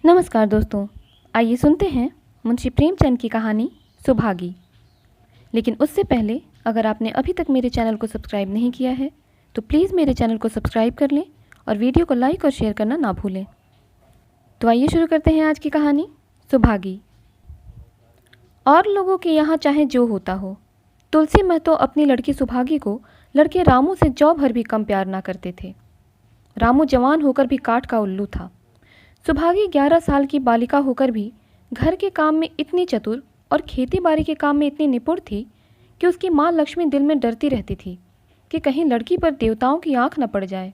नमस्कार दोस्तों, आइए सुनते हैं मुंशी प्रेमचंद की कहानी सुभागी। लेकिन उससे पहले अगर आपने अभी तक मेरे चैनल को सब्सक्राइब नहीं किया है तो प्लीज़ मेरे चैनल को सब्सक्राइब कर लें और वीडियो को लाइक और शेयर करना ना भूलें। तो आइए शुरू करते हैं आज की कहानी सुभागी। और लोगों के यहाँ चाहे जो होता हो, तुलसी महतो अपनी लड़की सुभागी को लड़के रामू से जौ भर भी कम प्यार ना करते थे। रामू जवान होकर भी काठ का उल्लू था। सुभागी 11 साल की बालिका होकर भी घर के काम में इतनी चतुर और खेती बाड़ी के काम में इतनी निपुण थी कि उसकी माँ लक्ष्मी दिल में डरती रहती थी कि कहीं लड़की पर देवताओं की आंख न पड़ जाए।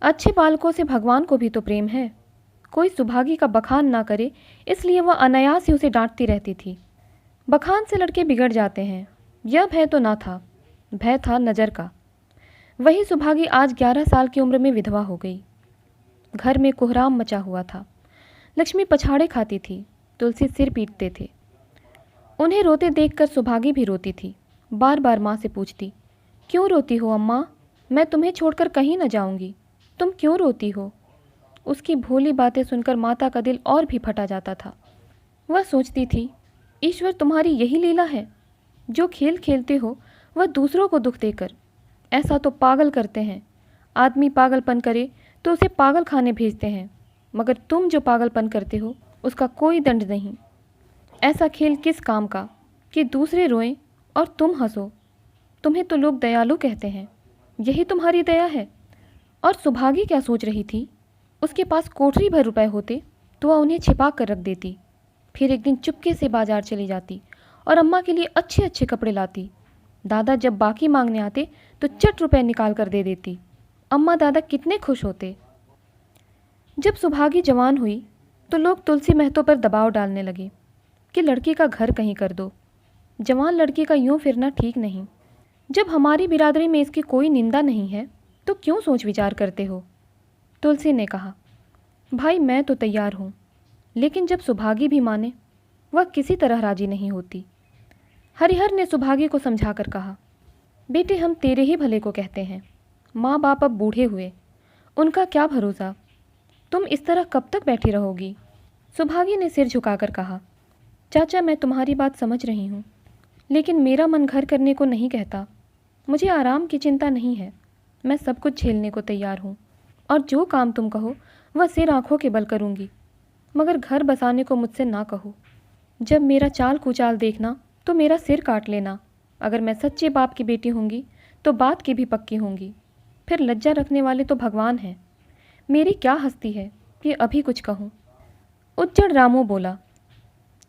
अच्छे बालकों से भगवान को भी तो प्रेम है, कोई सुभागी का बखान ना करे, इसलिए वह अनायास ही उसे डांटती रहती थी। बखान से लड़के बिगड़ जाते हैं, यह भय तो ना था, भय था नज़र का। वही सुभागी आज 11 साल की उम्र में विधवा हो गई। घर में कोहराम मचा हुआ था। लक्ष्मी पछाड़े खाती थी, तुलसी सिर पीटते थे। उन्हें रोते देखकर सुभागी भी रोती थी। बार बार माँ से पूछती, क्यों रोती हो अम्मा? मैं तुम्हें छोड़कर कहीं न जाऊंगी, तुम क्यों रोती हो? उसकी भोली बातें सुनकर माता का दिल और भी फटा जाता था। वह सोचती थी, ईश्वर तुम्हारी यही लीला है, जो खेल खेलते हो वह दूसरों को दुख देकर। ऐसा तो पागल करते हैं, आदमी पागलपन करे तो उसे पागल खाने भेजते हैं, मगर तुम जो पागलपन करते हो उसका कोई दंड नहीं। ऐसा खेल किस काम का कि दूसरे रोएं और तुम हंसो? तुम्हें तो लोग दयालु कहते हैं, यही तुम्हारी दया है। और सुभागी क्या सोच रही थी? उसके पास कोठरी भर रुपए होते तो वह उन्हें छिपा कर रख देती। फिर एक दिन चुपके से बाजार चली जाती और अम्मा के लिए अच्छे अच्छे कपड़े लाती। दादा जब बाकी मांगने आते तो चट रुपए निकाल कर दे देती। अम्मा दादा कितने खुश होते। जब सुभागी जवान हुई तो लोग तुलसी महतो पर दबाव डालने लगे कि लड़की का घर कहीं कर दो, जवान लड़की का यूं फिरना ठीक नहीं। जब हमारी बिरादरी में इसकी कोई निंदा नहीं है तो क्यों सोच विचार करते हो? तुलसी ने कहा, भाई मैं तो तैयार हूँ, लेकिन जब सुभागी भी माने, वह किसी तरह राजी नहीं होती। हरिहर ने सुभागी को समझाकर कहा, बेटे हम तेरे ही भले को कहते हैं, माँ बाप अब बूढ़े हुए, उनका क्या भरोसा, तुम इस तरह कब तक बैठी रहोगी? सुभागी ने सिर झुकाकर कहा, चाचा मैं तुम्हारी बात समझ रही हूँ, लेकिन मेरा मन घर करने को नहीं कहता। मुझे आराम की चिंता नहीं है, मैं सब कुछ झेलने को तैयार हूँ, और जो काम तुम कहो वह सिर आँखों के बल करूँगी, मगर घर बसाने को मुझसे ना कहो। जब मेरा चाल कुचाल देखना तो मेरा सिर काट लेना। अगर मैं सच्चे बाप की बेटी होंगी तो बात की भी पक्की होंगी। फिर लज्जा रखने वाले तो भगवान हैं। मेरी क्या हस्ती है कि अभी कुछ कहूँ। उज्जड़ रामू बोला,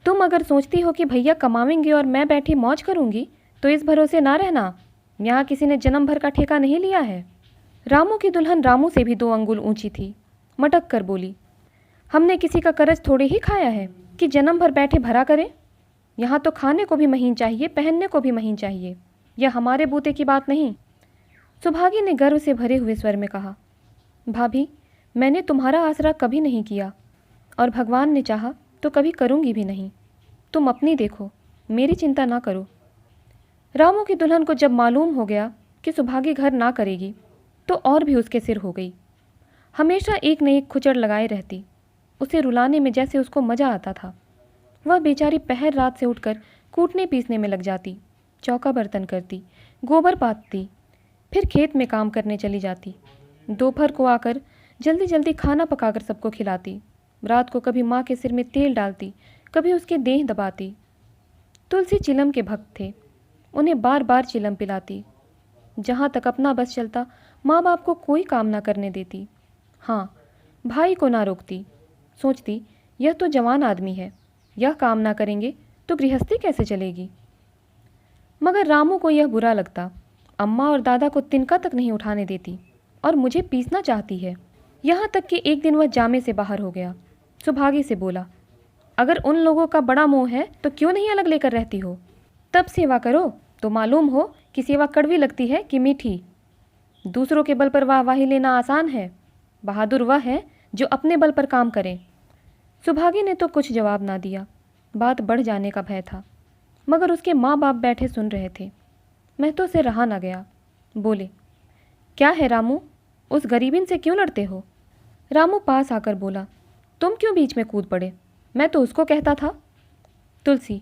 तुम अगर सोचती हो कि भैया कमावेंगे और मैं बैठी मौज करूँगी तो इस भरोसे ना रहना, यहाँ किसी ने जन्म भर का ठेका नहीं लिया है। रामू की दुल्हन रामू से भी 2 अंगुल ऊंची थी। मटक कर बोली, हमने किसी का कर्ज थोड़े ही खाया है कि जन्म भर बैठे भरा करें। यहाँ तो खाने को भी महीन चाहिए, पहनने को भी महीन चाहिए, यह हमारे बूते की बात नहीं। सुभागी ने गर्व से भरे हुए स्वर में कहा, भाभी मैंने तुम्हारा आसरा कभी नहीं किया और भगवान ने चाहा तो कभी करूँगी भी नहीं। तुम अपनी देखो, मेरी चिंता ना करो। रामू की दुल्हन को जब मालूम हो गया कि सुभागी घर ना करेगी तो और भी उसके सिर हो गई। हमेशा एक न एक खुचड़ लगाए रहती। उसे रुलाने में जैसे उसको मज़ा आता था। वह बेचारी पहर रात से उठकर कूटने पीसने में लग जाती, चौका बर्तन करती, गोबर पाथती, फिर खेत में काम करने चली जाती। दोपहर को आकर जल्दी जल्दी खाना पकाकर सबको खिलाती। रात को कभी माँ के सिर में तेल डालती, कभी उसके देह दबाती। तुलसी चिलम के भक्त थे, उन्हें बार बार चिलम पिलाती। जहाँ तक अपना बस चलता माँ बाप को कोई काम ना करने देती। हाँ, भाई को ना रोकती। सोचती यह तो जवान आदमी है, यह काम ना करेंगे तो गृहस्थी कैसे चलेगी। मगर रामू को यह बुरा लगता। अम्मा और दादा को तिनका तक नहीं उठाने देती और मुझे पीसना चाहती है। यहाँ तक कि एक दिन वह जामे से बाहर हो गया। सुभागी से बोला, अगर उन लोगों का बड़ा मोह है तो क्यों नहीं अलग लेकर रहती हो? तब सेवा करो तो मालूम हो कि सेवा कड़वी लगती है कि मीठी। दूसरों के बल पर वाहवाही लेना आसान है, बहादुर वह है जो अपने बल पर काम करे। सुभागी ने तो कुछ जवाब ना दिया। बात बढ़ जाने का भय था, मगर उसके माँ बाप बैठे सुन रहे थे। महतो से रहा ना गया। बोले, क्या है रामू, उस गरीबिन से क्यों लड़ते हो? रामू पास आकर बोला, तुम क्यों बीच में कूद पड़े? मैं तो उसको कहता था। तुलसी,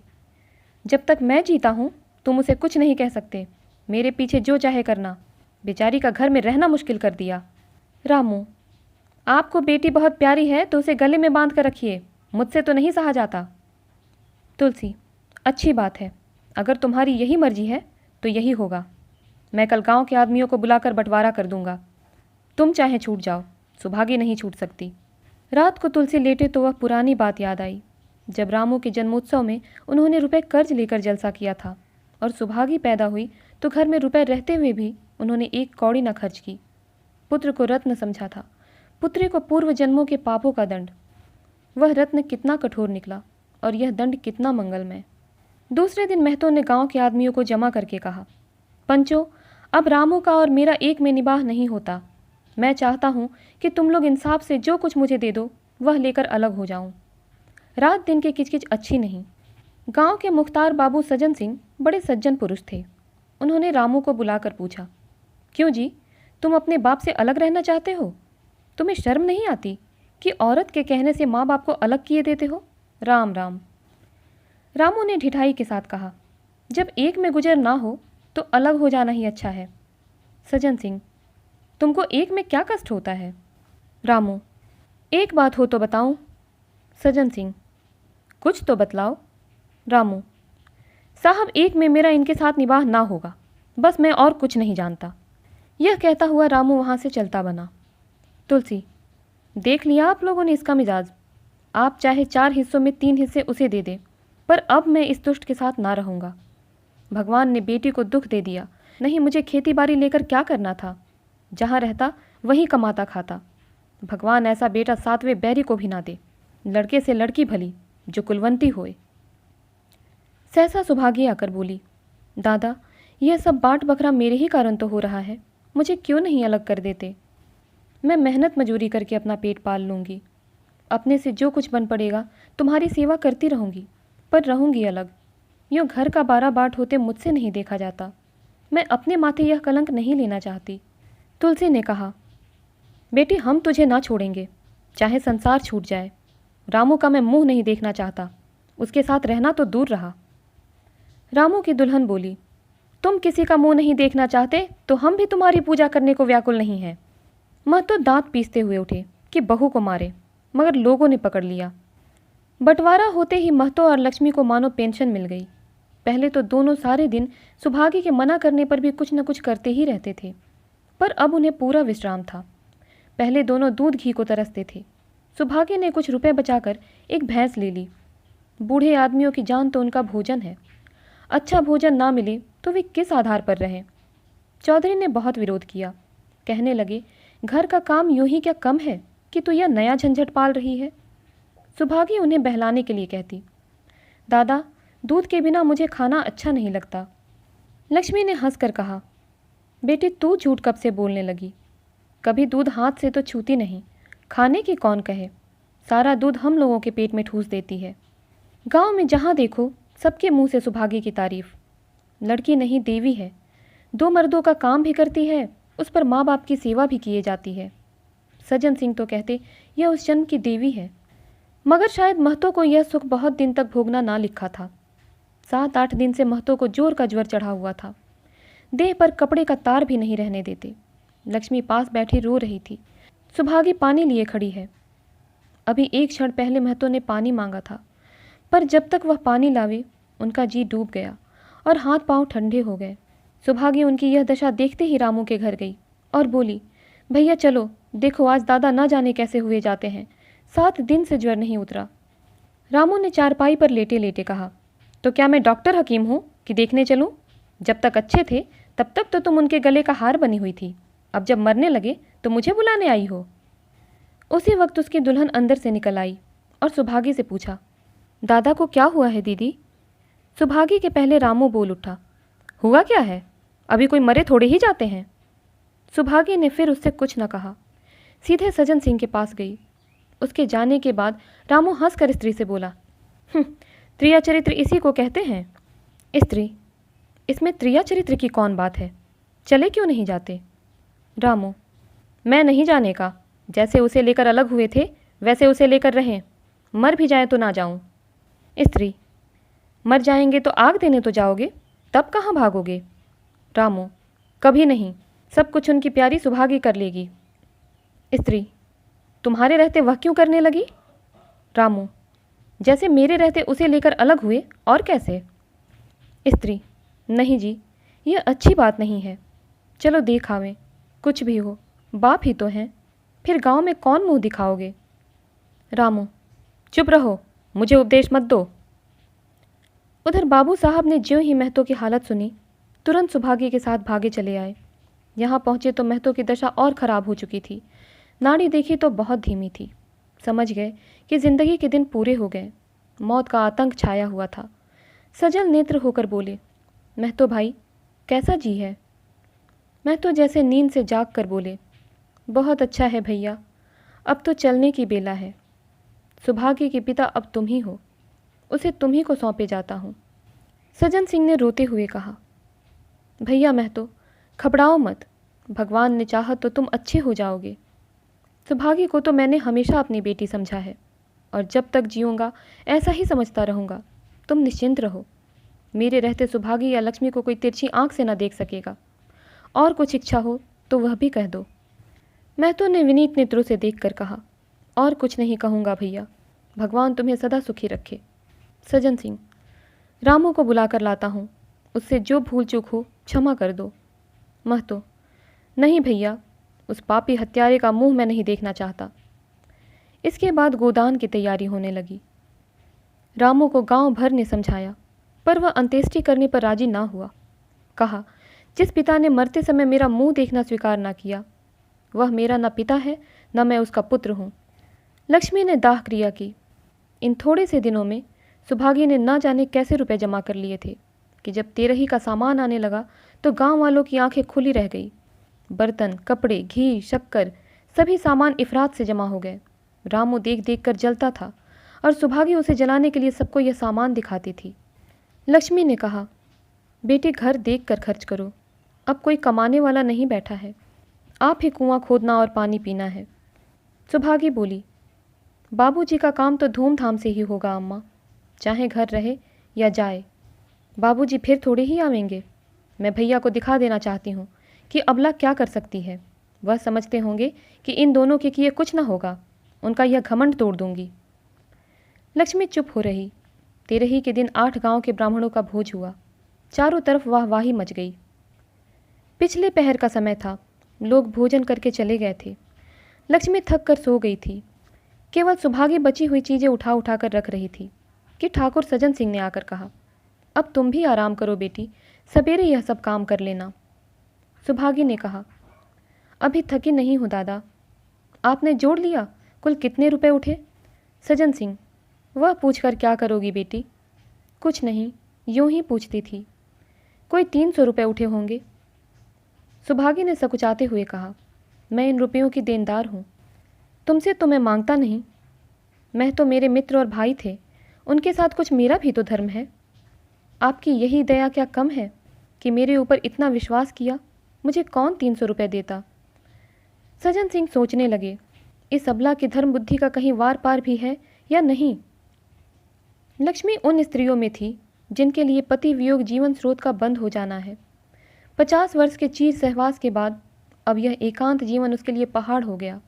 जब तक मैं जीता हूँ तुम उसे कुछ नहीं कह सकते। मेरे पीछे जो चाहे करना। बेचारी का घर में रहना मुश्किल कर दिया। रामू, आपको बेटी बहुत प्यारी है तो उसे गले में बांध कर रखिए, मुझसे तो नहीं सहा जाता। तुलसी, अच्छी बात है, अगर तुम्हारी यही मर्जी है तो यही होगा। मैं कल गांव के आदमियों को बुलाकर बंटवारा कर दूंगा। तुम चाहे छूट जाओ, सुभागी नहीं छूट सकती। रात को तुलसी लेटे तो वह पुरानी बात याद आई, जब रामू के जन्मोत्सव में उन्होंने रुपए कर्ज लेकर जलसा किया था और सुभागी पैदा हुई तो घर में रुपए रहते हुए भी उन्होंने एक कौड़ी न खर्च की। पुत्र को रत्न समझा था, पुत्री को पूर्व जन्मों के पापों का दंड। वह रत्न कितना कठोर निकला और यह दंड कितना मंगलमय। दूसरे दिन महतो ने गांव के आदमियों को जमा करके कहा, पंचो, अब रामू का और मेरा एक में निबाह नहीं होता। मैं चाहता हूँ कि तुम लोग इंसाफ से जो कुछ मुझे दे दो वह लेकर अलग हो जाऊँ। रात दिन की किचकिच अच्छी नहीं। गांव के मुख्तार बाबू सज्जन सिंह बड़े सज्जन पुरुष थे। उन्होंने रामू को बुलाकर पूछा, क्यों जी, तुम अपने बाप से अलग रहना चाहते हो? तुम्हें शर्म नहीं आती कि औरत के कहने से माँ बाप को अलग किए देते हो? राम राम। रामू ने ढिठाई के साथ कहा, जब एक में गुजर ना हो तो अलग हो जाना ही अच्छा है। सज्जन सिंह, तुमको एक में क्या कष्ट होता है? रामू, एक बात हो तो बताऊं। सज्जन सिंह, कुछ तो बतलाओ। रामू, साहब, एक में मेरा इनके साथ निबाह ना होगा, बस मैं और कुछ नहीं जानता। यह कहता हुआ रामू वहाँ से चलता बना। तुलसी, देख लिया आप लोगों ने इसका मिजाज। आप चाहे 4 हिस्सों में 3 हिस्से उसे दे दे, पर अब मैं इस दुष्ट के साथ ना रहूँगा। भगवान ने बेटी को दुख दे दिया, नहीं मुझे खेती बाड़ी लेकर क्या करना था? जहाँ रहता वहीं कमाता खाता। भगवान ऐसा बेटा 7वें बैरी को भी ना दे, लड़के से लड़की भली जो कुलवंती होए। सहसा सुभागी आकर बोली, दादा, यह सब बाट बखरा मेरे ही कारण तो हो रहा है, मुझे क्यों नहीं अलग कर देते? मैं मेहनत मजूरी करके अपना पेट पाल लूँगी, अपने से जो कुछ बन पड़ेगा तुम्हारी सेवा करती रहूँगी, पर रहूँगी अलग। यूँ घर का 12 बाट होते मुझसे नहीं देखा जाता। मैं अपने माथे यह कलंक नहीं लेना चाहती। तुलसी ने कहा, बेटी, हम तुझे ना छोड़ेंगे, चाहे संसार छूट जाए। रामू का मैं मुंह नहीं देखना चाहता, उसके साथ रहना तो दूर रहा। रामू की दुल्हन बोली, तुम किसी का मुंह नहीं देखना चाहते तो हम भी तुम्हारी पूजा करने को व्याकुल नहीं हैं। महतो दांत पीसते हुए उठे कि बहू को मारे, मगर लोगों ने पकड़ लिया। बंटवारा होते ही महतो और लक्ष्मी को मानो पेंशन मिल गई। पहले तो दोनों सारे दिन सुभागी के मना करने पर भी कुछ न कुछ करते ही रहते थे, पर अब उन्हें पूरा विश्राम था। पहले दोनों दूध घी को तरसते थे। सुभागी ने कुछ रुपए बचाकर एक भैंस ले ली। बूढ़े आदमियों की जान तो उनका भोजन है, अच्छा भोजन ना मिले तो वे किस आधार पर रहें? चौधरी ने बहुत विरोध किया, कहने लगे, घर का काम यूं ही क्या कम है कि तू यह नया झंझट पाल रही है? सुभागी उन्हें बहलाने के लिए कहती, दादा, दूध के बिना मुझे खाना अच्छा नहीं लगता। लक्ष्मी ने हंसकर कहा, बेटी, तू झूठ कब से बोलने लगी? कभी दूध हाथ से तो छूती नहीं, खाने की कौन कहे? सारा दूध हम लोगों के पेट में ठूस देती है। गांव में जहाँ देखो सबके मुंह से सुभागी की तारीफ। लड़की नहीं देवी है, 2 मर्दों का काम भी करती है, उस पर माँ बाप की सेवा भी किए जाती है। सज्जन सिंह तो कहते यह उस जन्म की देवी है, मगर शायद महतो को यह सुख बहुत दिन तक भोगना ना लिखा था। 7-8 दिन से महतो को जोर का ज्वर चढ़ा हुआ था, देह पर कपड़े का तार भी नहीं रहने देते। लक्ष्मी पास बैठी रो रही थी। सुभागी पानी लिए खड़ी है। अभी एक क्षण पहले महतो ने पानी मांगा था, पर जब तक वह पानी लावे उनका जी डूब गया और हाथ पांव ठंडे हो गए। सुभागी उनकी यह दशा देखते ही रामू के घर गई और बोली, भैया चलो, देखो आज दादा ना जाने कैसे हुए जाते हैं, 7 दिन से ज्वर नहीं उतरा। रामू ने चारपाई पर लेटे लेटे कहा, तो क्या मैं डॉक्टर हकीम हूँ कि देखने चलूँ? जब तक अच्छे थे तब तक तो तुम उनके गले का हार बनी हुई थी, अब जब मरने लगे तो मुझे बुलाने आई हो। उसी वक्त उसकी दुल्हन अंदर से निकल आई और सुभागी से पूछा, दादा को क्या हुआ है दीदी? सुभागी के पहले रामू बोल उठा, हुआ क्या है, अभी कोई मरे थोड़े ही जाते हैं। सुभागी ने फिर उससे कुछ न कहा, सीधे सज्जन सिंह के पास गई। उसके जाने के बाद रामू हंसकर स्त्री से बोला, त्रिया चरित्र इसी को कहते हैं। स्त्री, इसमें त्रिया चरित्र की कौन बात है, चले क्यों नहीं जाते? रामू, मैं नहीं जाने का, जैसे उसे लेकर अलग हुए थे वैसे उसे लेकर रहें, मर भी जाए तो ना जाऊं। स्त्री, मर जाएंगे तो आग देने तो जाओगे, तब कहाँ भागोगे। रामू, कभी नहीं, सब कुछ उनकी प्यारी सुभागी कर लेगी। स्त्री, तुम्हारे रहते वह क्यों करने लगी। रामू, जैसे मेरे रहते उसे लेकर अलग हुए, और कैसे। स्त्री, नहीं जी, यह अच्छी बात नहीं है। चलो देख आवें, कुछ भी हो बाप ही तो हैं, फिर गांव में कौन मुंह दिखाओगे। रामू, चुप रहो, मुझे उपदेश मत दो। उधर बाबू साहब ने ज्यों ही महतो की हालत सुनी, तुरंत सुभागी के साथ भागे चले आए। यहाँ पहुँचे तो महतो की दशा और खराब हो चुकी थी। नाड़ी देखी तो बहुत धीमी थी। समझ गए कि जिंदगी के दिन पूरे हो गए। मौत का आतंक छाया हुआ था। सजल नेत्र होकर बोले, महतो भाई, कैसा जी है। महतो जैसे नींद से जाग कर बोले, बहुत अच्छा है भैया, अब तो चलने की बेला है। सुभागी के पिता अब तुम ही हो, उसे तुम ही को सौंपे जाता हूँ। सज्जन सिंह ने रोते हुए कहा, भैया महतो, घबराओ मत, भगवान ने चाहा तो तुम अच्छे हो जाओगे। सुभागी को तो मैंने हमेशा अपनी बेटी समझा है, और जब तक जीऊँगा ऐसा ही समझता रहूँगा। तुम निश्चिंत रहो, मेरे रहते सुभागी या लक्ष्मी को कोई तिरछी आंख से न देख सकेगा। और कुछ इच्छा हो तो वह भी कह दो। महतो ने विनीत नेत्रों से देखकर कहा, और कुछ नहीं कहूँगा भैया, भगवान तुम्हें सदा सुखी रखे। सज्जन सिंह, रामू को बुलाकर लाता हूँ, उससे जो भूल चूक हो क्षमा कर दो। महतो, नहीं भैया, उस पापी हत्यारे का मुंह मैं नहीं देखना चाहता। इसके बाद गोदान की तैयारी होने लगी। रामू को गांव भर ने समझाया, पर वह अंत्येष्टि करने पर राजी ना हुआ। कहा, जिस पिता ने मरते समय मेरा मुंह देखना स्वीकार ना किया, वह मेरा न पिता है न मैं उसका पुत्र हूँ। लक्ष्मी ने दाह क्रिया की। इन थोड़े से दिनों में सुभागी ने ना जाने कैसे रुपए जमा कर लिए थे कि जब तेरही का सामान आने लगा तो गांव वालों की आंखें खुली रह गई। बर्तन, कपड़े, घी, शक्कर, सभी सामान इफरात से जमा हो गए। रामू देख देख कर जलता था और सुभागी उसे जलाने के लिए सबको यह सामान दिखाती थी। लक्ष्मी ने कहा, बेटे घर देख कर खर्च करो, अब कोई कमाने वाला नहीं बैठा है, आप ही कुआं खोदना और पानी पीना है। सुभागी बोली, बाबूजी का काम तो धूमधाम से ही होगा अम्मा, चाहे घर रहे या जाए। बाबूजी फिर थोड़े ही आवेंगे। मैं भैया को दिखा देना चाहती हूँ कि अबला क्या कर सकती है। वह समझते होंगे कि इन दोनों के किए कुछ न होगा, उनका यह घमंड तोड़ दूंगी। लक्ष्मी चुप हो रही। तेरही के दिन 8 गांव के ब्राह्मणों का भोज हुआ। चारों तरफ वाहवाही मच गई। पिछले पहर का समय था, लोग भोजन करके चले गए थे। लक्ष्मी थक कर सो गई थी। केवल सुभागी बची हुई चीज़ें उठा उठा कर रख रही थी कि ठाकुर सज्जन सिंह ने आकर कहा, अब तुम भी आराम करो बेटी, सवेरे यह सब काम कर लेना। सुभागी ने कहा, अभी थकी नहीं हूँ दादा। आपने जोड़ लिया कुल कितने रुपए उठे। सज्जन सिंह, वह पूछकर क्या करोगी बेटी। कुछ नहीं, यूं ही पूछती थी। कोई 300 रुपये उठे होंगे। सुभागी ने सकुचाते हुए कहा, मैं इन रुपयों की देनदार हूँ, तुमसे तो मैं मांगता नहीं। मैं तो मेरे मित्र और भाई थे, उनके साथ कुछ मेरा भी तो धर्म है। आपकी यही दया क्या कम है कि मेरे ऊपर इतना विश्वास किया। मुझे कौन 300 रुपये देता। सज्जन सिंह सोचने लगे, इस अबला की धर्म बुद्धि का कहीं वार पार भी है या नहीं। लक्ष्मी उन स्त्रियों में थी जिनके लिए पति वियोग जीवन स्रोत का बंद हो जाना है। 50 वर्ष के चीर सहवास के बाद अब यह एकांत जीवन उसके लिए पहाड़ हो गया।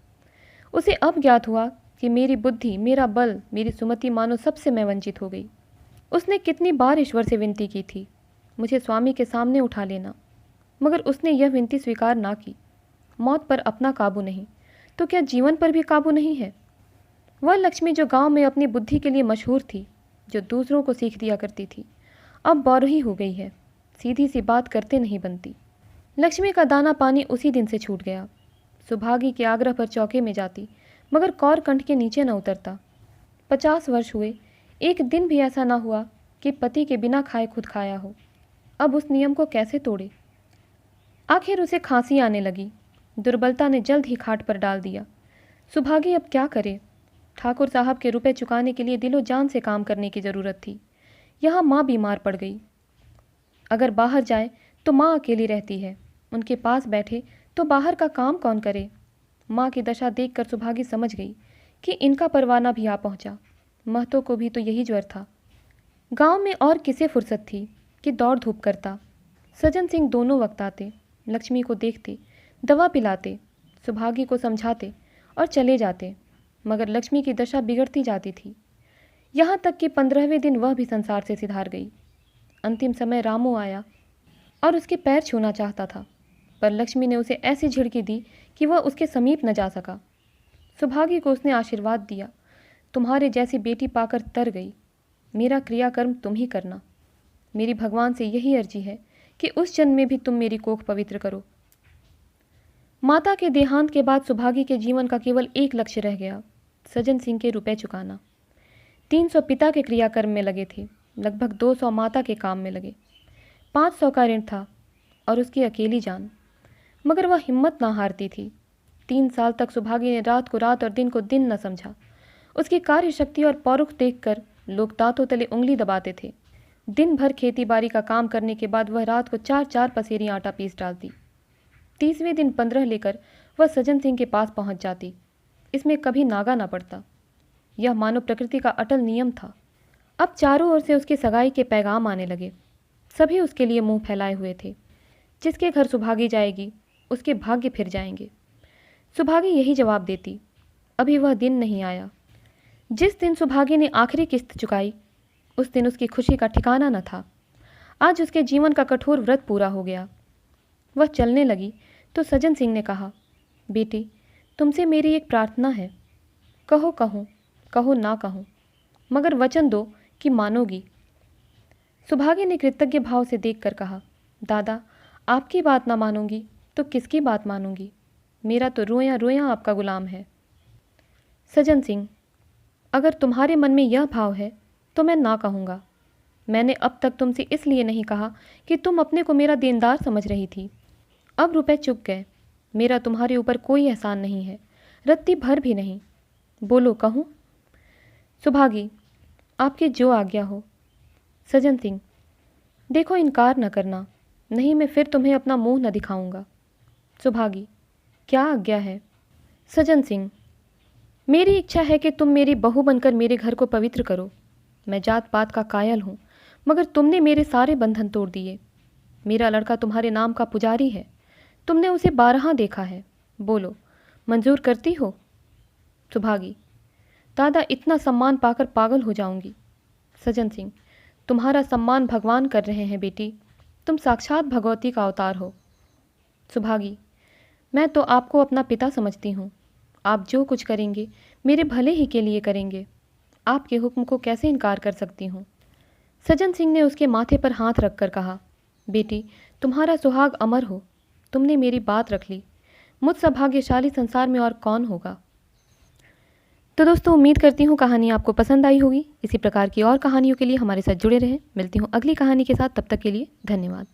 उसे अब ज्ञात हुआ कि मेरी बुद्धि, मेरा बल, मेरी सुमति मानो सबसे मैं वंचित हो गई। उसने कितनी बार ईश्वर से विनती की थी, मुझे स्वामी के सामने उठा लेना, मगर उसने यह विनती स्वीकार ना की। मौत पर अपना काबू नहीं तो क्या जीवन पर भी काबू नहीं है। वह लक्ष्मी जो गांव में अपनी बुद्धि के लिए मशहूर थी, जो दूसरों को सीख दिया करती थी, अब बौरही हो गई है, सीधी सी बात करते नहीं बनती। लक्ष्मी का दाना पानी उसी दिन से छूट गया। सुभागी के आग्रह पर चौके में जाती, मगर कौर कंठ के नीचे न उतरता। 50 वर्ष हुए, एक दिन भी ऐसा ना हुआ कि पति के बिना खाए खुद खाया हो। अब उस नियम को कैसे तोड़े। आखिर उसे खांसी आने लगी। दुर्बलता ने जल्द ही खाट पर डाल दिया। सुभागी अब क्या करे। ठाकुर साहब के रुपए चुकाने के लिए दिलो जान से काम करने की ज़रूरत थी। यहाँ माँ बीमार पड़ गई। अगर बाहर जाए तो माँ अकेली रहती है, उनके पास बैठे तो बाहर का काम कौन करे। माँ की दशा देखकर सुभागी समझ गई कि इनका परवाना भी आ पहुंचा। महतो को भी तो यही ज्वर था। गांव में और किसे फुर्सत थी कि दौड़ धूप करता। सज्जन सिंह दोनों वक्त आते, लक्ष्मी को देखते, दवा पिलाते, सुभागी को समझाते और चले जाते, मगर लक्ष्मी की दशा बिगड़ती जाती थी। यहाँ तक कि 15वें दिन वह भी संसार से सिधार गई। अंतिम समय रामू आया और उसके पैर छूना चाहता था, पर लक्ष्मी ने उसे ऐसी झिड़की दी कि वह उसके समीप न जा सका। सुभागी को उसने आशीर्वाद दिया, तुम्हारे जैसी बेटी पाकर तर गई। मेरा क्रियाकर्म तुम ही करना। मेरी भगवान से यही अर्जी है कि उस जन्म में भी तुम मेरी कोख पवित्र करो। माता के देहांत के बाद सुभागी के जीवन का केवल एक लक्ष्य रह गया, सज्जन सिंह के रुपए चुकाना। 300 पिता के क्रियाकर्म में लगे थे, लगभग 200 माता के काम में लगे। 500 का ऋण था और उसकी अकेली जान, मगर वह हिम्मत ना हारती थी। 3 साल तक सुभागी ने रात को रात और दिन को दिन न समझा। उसकी कार्यशक्ति और पौरुख देखकर लोग दांतों तले उंगली दबाते थे। दिन भर खेती बाड़ी का काम करने के बाद वह रात को 4-4 पसेरी आटा पीस डालती। 30वें दिन 15 लेकर वह सज्जन सिंह के पास पहुंच जाती। इसमें कभी नागा ना पड़ता। यह मानव प्रकृति का अटल नियम था। अब चारों ओर से उसकी सगाई के पैगाम आने लगे। सभी उसके लिए मुंह फैलाए हुए थे। जिसके घर सुभागी जाएगी उसके भाग्य फिर जाएंगे। सुभागी यही जवाब देती, अभी वह दिन नहीं आया। जिस दिन सुभागी ने आखिरी किस्त चुकाई उस दिन उसकी खुशी का ठिकाना न था। आज उसके जीवन का कठोर व्रत पूरा हो गया। वह चलने लगी तो सज्जन सिंह ने कहा, बेटी तुमसे मेरी एक प्रार्थना है। कहो कहूँ, कहो ना कहूँ, मगर वचन दो कि मानोगी। सुभागी ने कृतज्ञ भाव से देखकर कहा, दादा आपकी बात ना मानूंगी तो किसकी बात मानूंगी। मेरा तो रोया रोया आपका गुलाम है। सज्जन सिंह, अगर तुम्हारे मन में यह भाव है तो मैं ना कहूँगा। मैंने अब तक तुमसे इसलिए नहीं कहा कि तुम अपने को मेरा देनदार समझ रही थी। अब रुपए चुक गए। मेरा तुम्हारे ऊपर कोई एहसान नहीं है, रत्ती भर भी नहीं। बोलो कहूँ। सुभागी, आपकी जो आज्ञा हो। सज्जन सिंह, देखो इनकार न करना, नहीं मैं फिर तुम्हें अपना मुंह न दिखाऊंगा। सुभागी, क्या आज्ञा है। सज्जन सिंह, मेरी इच्छा है कि तुम मेरी बहू बनकर मेरे घर को पवित्र करो। मैं जात पात का कायल हूँ, मगर तुमने मेरे सारे बंधन तोड़ दिए। मेरा लड़का तुम्हारे नाम का पुजारी है, तुमने उसे 12 देखा है। बोलो मंजूर करती हो। सुभागी, दादा इतना सम्मान पाकर पागल हो जाऊंगी। सज्जन सिंह, तुम्हारा सम्मान भगवान कर रहे हैं बेटी, तुम साक्षात भगवती का अवतार हो। सुभागी, मैं तो आपको अपना पिता समझती हूँ। आप जो कुछ करेंगे मेरे भले ही के लिए करेंगे। आपके हुक्म को कैसे इनकार कर सकती हूँ। सज्जन सिंह ने उसके माथे पर हाथ रखकर कहा, बेटी तुम्हारा सुहाग अमर हो। तुमने मेरी बात रख ली। मुझसे भाग्यशाली संसार में और कौन होगा। तो दोस्तों उम्मीद करती हूँ कहानी आपको पसंद आई होगी। इसी प्रकार की और कहानियों के लिए हमारे साथ जुड़े रहें। मिलती हूँ अगली कहानी के साथ, तब तक के लिए धन्यवाद।